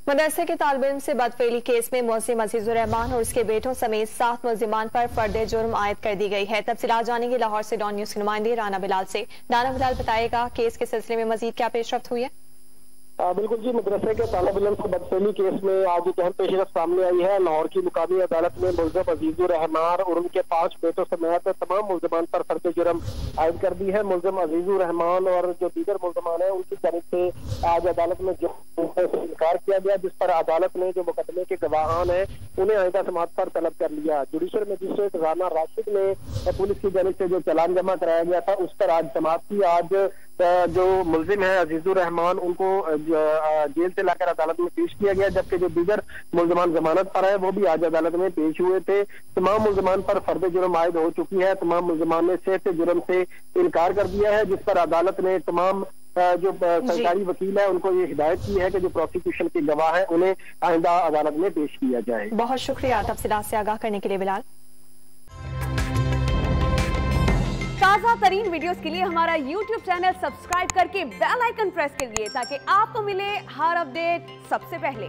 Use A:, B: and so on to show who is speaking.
A: मदरसे के तालिब इल्म से बदफेली केस में मुअज़्ज़िम अजीजुर रहमान और उसके बेटों समेत 7 मुल्ज़िमान पर फर्द जुर्म आयद कर दी गई है। तफसीलात जानेंगे लाहौर से डॉन न्यूज़ के नुमाइंदे राना बिलाल से। राना बिलाल बताएगा केस के सिलसिले में मजीद क्या पेशरफ्त हुई है।
B: बिल्कुल जी, मदरसे के तालिब इल्म से बदफेली केस में आज एक अहम पेशरफ्त सामने आई है। लाहौर की मुकामी अदालत में मुल्ज़िम अजीजुर रहमान और उनके 5 बेटों समेत तमाम मुल्ज़िमान पर फर्द जुर्म आयद कर दी है। मुल्ज़िम अजीजुर रहमान और जो दीगर मुल्ज़िमान हैं उनकी जानिब से आज अदालत में जो इनकार किया गया, जिस पर अदालत ने जो मुकदमे के गवाहान हैं उन्हें आइंदा समाअत पर तलब कर लिया। जुडिशल मजिस्ट्रेट राना राशिद ने पुलिस की जानिब से जो चालान जमा कराया गया था उस पर आज समाअत की। आज जो मुल्जिम है अजीजुर रहमान उनको जेल से लाकर अदालत में पेश किया गया, जबकि जो दीगर मुल्जिमान जमानत पर है वो भी आज अदालत में पेश हुए थे। तमाम मुल्जिमान पर फर्द जुर्म आयद हो चुकी है। तमाम मुल्जिमान ने सेहत जुर्म से इनकार कर दिया है, जिस पर अदालत ने तमाम जो सरकारी वकील है उनको ये हिदायत की है कि जो प्रोसिक्यूशन के गवाह है उन्हें आइंदा अदालत में पेश किया जाए।
A: बहुत शुक्रिया तफसीलात से आगाह करने के लिए बिलाल।
C: ताज़ा तरीन वीडियोस के लिए हमारा YouTube चैनल सब्सक्राइब करके बेल आइकन प्रेस करिए ताकि आपको मिले हर अपडेट सबसे पहले।